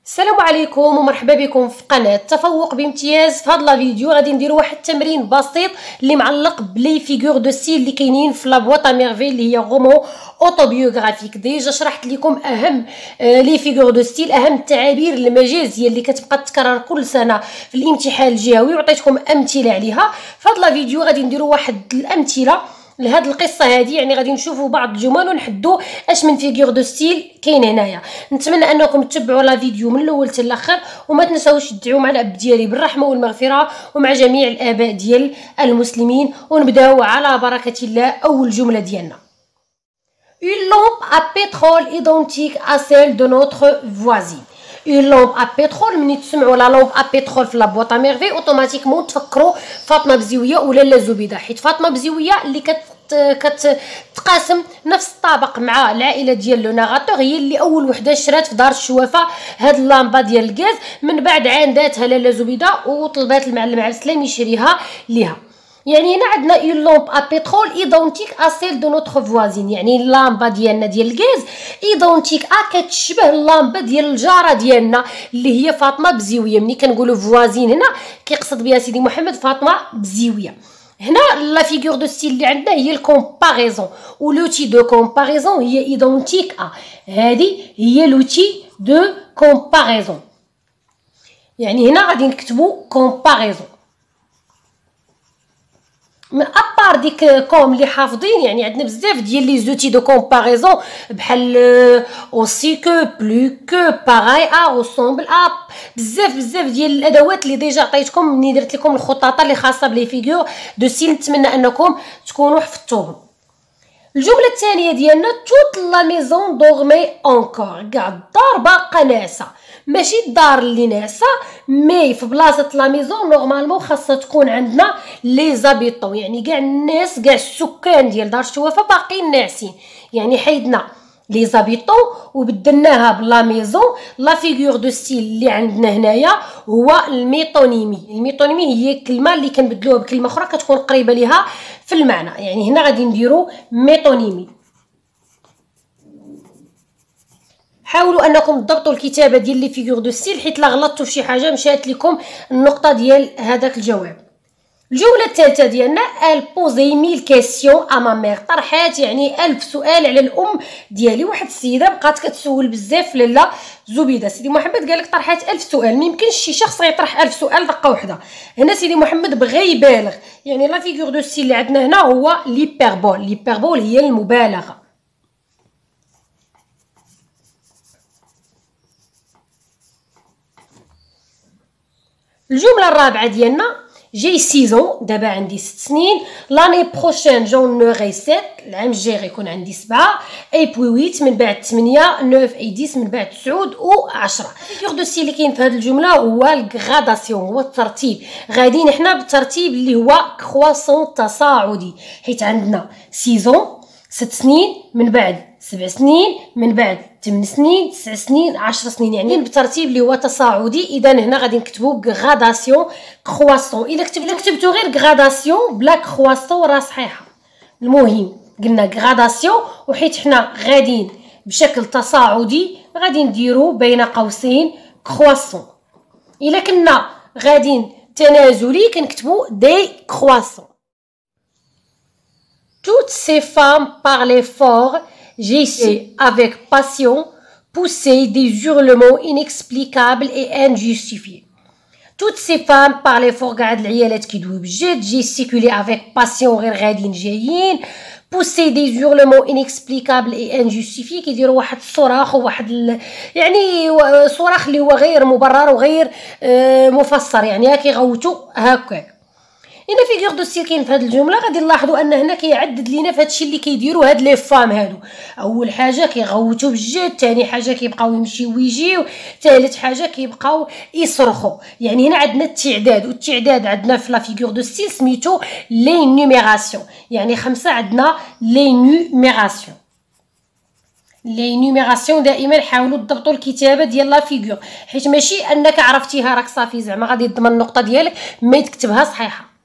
السلام عليكم ومرحبا بكم في قناه تفوق بامتياز. في هذا الفيديو غادي نديروا واحد التمرين بسيط اللي معلق بلي فيغور دو ستيل اللي كاينين في لا بواط ميرفي اللي هي رومون اوتوبيوغرافيك. ديجا شرحت لكم اهم لي فيغور دو ستيل، اهم التعابير المجازيه اللي كتبقى تتكرر كل سنه في الامتحان الجهوي، وعطيتكم امثله عليها. في هذا الفيديو غادي نديروا واحد الامثله لهاد القصه هذه، يعني غادي نشوفوا بعض الجمل ونحدوا اش من فيغور دو ستيل كاين هنايا. نتمنى انكم تتبعوا لا فيديو من الاول حتى الاخر، وما تنساوش تدعوا مع الاب ديالي بالرحمه والمغفره ومع جميع الاباء ديال المسلمين. ونبداو على بركه الله. اول جمله ديالنا: une lampe à pétrole identique à celle de notre voisine. une lampe à pétrole، ملي تسمعوا لا لامب ا بترول في لا بواط ميرفي اوتوماتيكمون تفكروا فاطمه بزويه ولا لا زبيده، حيت فاطمه بزويه اللي كتقاسم نفس الطابق مع العائله ديال لو ناغاتور، هي اللي اول وحده شرات في دار الشوافه هاد اللامبه ديال الغاز، من بعد عانداتها لاله زبيده وطلبات المعلم على السلام يشريها ليها. يعني هنا عندنا اون لامب ا بترول ايدونتيك ا سيل دو نوتر فوازين، يعني اللامبه ديالنا ديال الغاز ايدونتيك كتشبه اللامبه ديال الجاره ديالنا اللي هي فاطمه بزيويه. ملي كنقولوا فوازين هنا كيقصد بها سيدي محمد فاطمه بزيويه. هنا لا فيغور دو ستيل اللي عندنا هي الكومباريزون، و لوتي دو كومباريزون هي ايدونتيك هذه هي لوتي دو كومباريزون. يعني هنا غادي نكتبوا كومباريزون. من ابار ديك كوم اللي حافظين، يعني عندنا بزاف ديال لي زوتي دو كومباريزون بحال اوسي كو بلو كو باراي اوسومبل بزاف ديال الادوات اللي ديجا عطيتكم ملي درت لكم الخطاطه اللي خاصه بلي فيغور دو ستيل. نتمنى انكم تكونوا حفظتوهم. الجمله الثانيه ديالنا: توت لا ميزون دورمي اونكور، كاع الدار باقا ناعسه. ماشي الدار اللي ناعسه، مي في بلاصه لا ميزون نورمالمون خاصها تكون عندنا لي زابيطون، يعني كاع الناس كاع السكان ديال دار الشوافه باقيين ناعسين. يعني حيدنا لي زابيطون وبدلناها بلا ميزون. لا فيغور دو ستيل اللي عندنا هنايا هو الميتونيمي. الميتونيمي هي كلمه اللي كنبدلوها بكلمه اخرى كتكون قريبه ليها في المعنى، يعني هنا غادي نديرو ميتونيمي. حاولوا انكم تضبطوا الكتابه ديال لي فيغور دو ستيل، حيت لا غلطتوا في شي حاجه مشات لكم النقطه ديال هذاك الجواب. الجمله الثالثه ديالنا: ال بوزي 1000 كيسيون ا ما مير، طرحات يعني 1000 سؤال على الام ديالي. واحد السيده بقات كتسول بزاف لاله زبيده. سيدي محمد قال لك طرحات 1000 سؤال، ما يمكنش شي شخص يطرح 1000 سؤال دقه واحده. هنا سيدي محمد بغى يبالغ، يعني لا فيغور دو ستيل اللي عندنا هنا هو ليبربول. ليبربول هي المبالغه. الجمله الرابعه ديالنا: جي 6 دابا عندي 6 سنين. لاني بروشين جون نوغي 7، العام الجاي غيكون عندي 7. اي بوي 8 من بعد 8، 9 اي 10 من بعد 9 و10. فيغور دو ستيل اللي كاين في هذه الجمله هو الغراداسيون، هو الترتيب. غاديين حنا بالترتيب اللي هو كرواسون تصاعدي، حيت عندنا 6 سنين، من بعد 7 سنين، من بعد 8 سنين، 9 سنين، 10 سنين، يعني بالترتيب اللي هو تصاعدي. اذا هنا غادي نكتبوا غراداسيون كرواسون. الا كتبتو غير غراداسيون بلا كرواسون راه صحيحه. المهم قلنا غراداسيون، وحيت حنا غاديين بشكل تصاعدي غادي نديرو بين قوسين كرواسون. الا كنا غاديين تنازلي كنكتبوا دي كرواسون. Toutes ces femmes parlaient fort. J'ai su avec passion pousser des hurlements inexplicables et injustifiés. Toutes ces femmes parlaient fort. قاعد العيالات كيدويو بجد. gesticuler avec passion غير غاديين جايين. pousser des hurlements inexplicables et injustifiés كيديروا واحد الصراخ وواحد يعني صراخ اللي هو غير مبرر وغير مفسر، يعني كيغوتوا هكاك. هنا فيغور دو ستيل كاين في هذه الجمله. غادي نلاحظوا ان هنا كيعدد لينا في هادشي اللي كيديروا هاد لي فام هادو. اول حاجه كيغوتوا بجد، ثاني حاجه كيبقاو يمشيو ويجيو، ثالث حاجه كيبقاو يصرخوا. يعني هنا عندنا التعداد، والتعداد عندنا في لا فيغور دو ستيل سميتو لي نيميراسيون، يعني 5 عندنا لي نيميراسيون. لي نيميراسيون دائما حاولوا تضبطوا الكتابه ديال لا فيغور، حيت ماشي انك عرفتيها راك صافي زعما غادي تضمن النقطه ديالك، ما تكتبها صحيحه.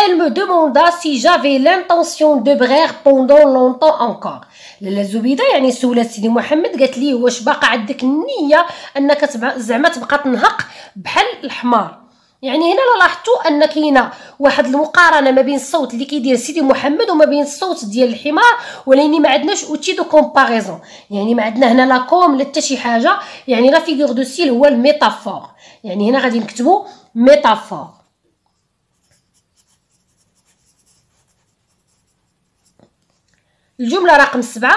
Elle me demanda si j'avais l'intention de brère pendant longtemps encore. لاله زبيده يعني سولات سيدي محمد قالت ليه واش باقا عندك النيه انك زعما تبقى تنهق بحال الحمار. يعني هنا لاحظتوا ان كاينه واحد المقارنه ما بين الصوت اللي كيدير سيدي محمد وما بين الصوت ديال الحمار، ولكن ما عندناش اوتي دو كومباريزون، يعني ما عندنا هنا لا كوم لا حتى شي حاجه. يعني لا فيغور دو ستيل هو الميتافور، يعني هنا غادي نكتبوا ميتافور. الجمله رقم 7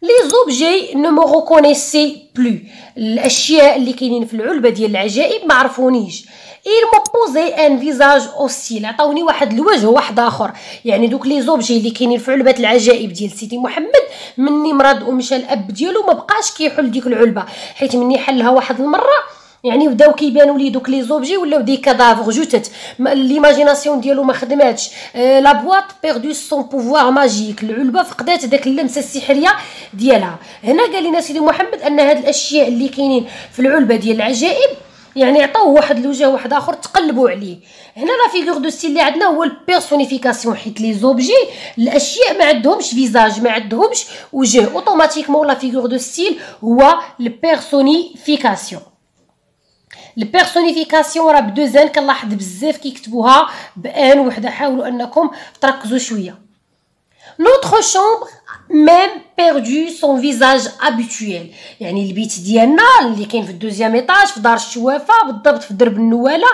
لي زوبجي نو مو ريكونيسي بلو، الاشياء اللي كاينين في العلبه ديال العجائب ما عرفونيش. il m'a posé un visage hostile، عطاوني واحد الوجه واحد اخر. يعني دوك لي زوبجي اللي كاينين في علبه العجائب ديال سيدي محمد مني مرض ومشى الاب ديالو ما بقاش كيحل ديك العلبه، حيت مني حلها واحد المره يعني بداو كيبانوا لي دوك لي زوبجي ولاو دي كادافغ جثث، ليماجيناسيون ديالو ما خدماتش، لا بواط بيردو سون بوفوار ماجيك، العلبه فقدات داك اللمسه السحريه ديالها. هنا قال لنا سيدي محمد ان هاد الاشياء اللي كاينين في العلبه ديال العجائب يعني عطاوه واحد الوجه واحد اخر تقلبوا عليه. هنا لا فيغور دو ستيل اللي عندنا هو البيرسونيفيكاسيون، حيت لي زوبجي الاشياء ما عندهمش فيزاج ما عندهمش وجه، اوتوماتيكمون لا فيغور دو ستيل هو البيرسونيفيكاسيون. البيرسونيفيكاسيون راه بدو زان، كنلاحظ بزاف كيكتبوها بان وحده، حاولوا انكم تركزوا شويه. Notre chambre même perdu son visage habituel، يعني البيت ديالنا اللي كاين في الدوزيام ايطاج في دار الشوافه بالضبط في درب النواله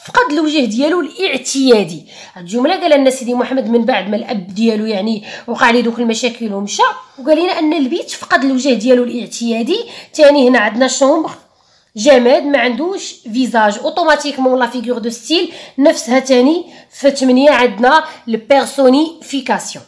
فقد الوجه ديالو الاعتيادي. الجمله قال لنا سيدي محمد من بعد ما الاب ديالو يعني وقع ليه دوك المشاكل ومشى، وقال لنا ان البيت فقد الوجه ديالو الاعتيادي. ثاني هنا عندنا شومبر جماد ما عندوش فيزاج، اوتوماتيكمون لا فيغور دو ستيل نفسها. ثاني في 8 عندنا البيرسونيفيكاسيون.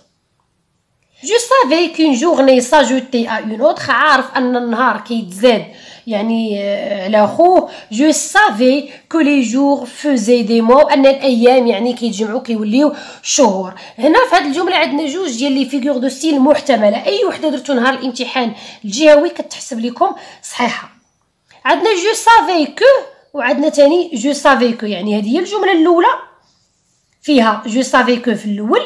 Je savais qu'une journée s'ajoutait à une autre، عارف ان النهار كيتزاد يعني على خوه. Je savais que les jours faisaient des mois، ان الايام يعني كيتجمعوا كيوليو شهور. هنا في هذه الجمله عندنا جوج ديال لي فيغور دو ستيل محتمله، اي وحده درتو نهار الامتحان الجهوي كتحسب لكم صحيحه. عندنا je savais que وعندنا ثاني je savais que، يعني هذه هي الجمله الاولى فيها je savais que في الاول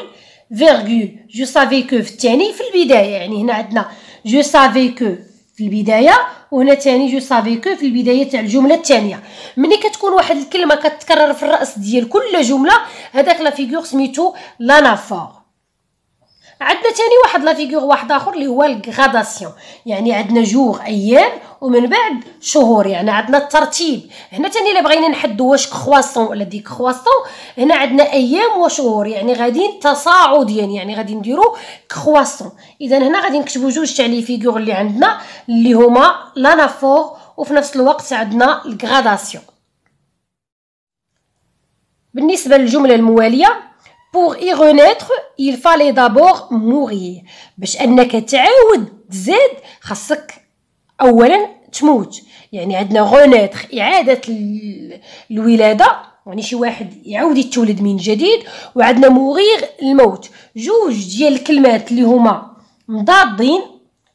فيرغول جو سافي كو في الثاني في البدايه. يعني هنا عندنا جو سافي كو في البدايه وهنا ثاني جو سافي كو في البدايه تاع الجمله الثانيه. ملي كتكون واحد الكلمه كتكرر في الراس ديال كل جمله هذاك لا فيغور سميتو لانافور. عندنا ثاني واحد لا فيغور واحد اخر اللي هو الغراداسيون، يعني عندنا جوغ ايام ومن بعد شهور، يعني عندنا الترتيب. هنا ثاني الا بغينا نحدوا واش كرواسون ولا دي كرواسون، هنا عندنا ايام وشهور يعني غاديين تصاعديا، يعني غادي نديرو كرواسون. اذا هنا غادي نكتبوا جوج تاع لي فيغور اللي عندنا اللي هما لانافور وفي نفس الوقت عندنا الغراداسيون. بالنسبه للجمله المواليه pour y renaître il fallait d'abord mourir، باش انك تعاود تزاد خاصك اولا تموت. يعني عندنا غونيتر اعاده الولاده، يعني شي واحد يعاود يتولد من جديد، وعندنا مورير الموت. جوج ديال الكلمات اللي هما مضادين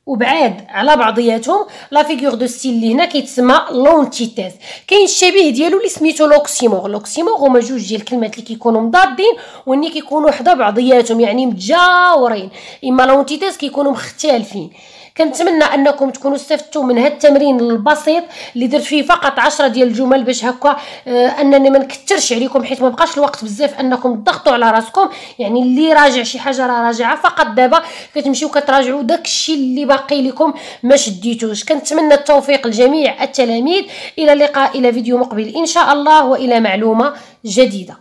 وبعاد على بعضياتهم. لا فيغور دو ستيل اللي هنا كيتسمى لونتيتيز. كاين الشبيه ديالو اللي سميتو لوكسيمور. لوكسيمور هما جوج ديال الكلمات اللي كيكونوا مضادين واللي كيكونوا حدا بعضياتهم يعني متجاورين، اما لونتيتيز كيكونوا مختلفين. كنتمنى انكم تكونوا استفدتوا من هذا التمرين البسيط اللي درت فيه فقط 10 ديال الجمل باش هكا انني ما نكثرش عليكم، حيت ما بقاش الوقت بزاف انكم تضغطوا على راسكم. يعني اللي راجع شي حاجه راه راجعه، فقط دابا كتمشيو كتراجعوا داكشي اللي باقي لكم ما شديتوش. كنتمنى التوفيق لجميع التلاميذ. الى اللقاء، الى فيديو مقبل ان شاء الله، والى معلومه جديده.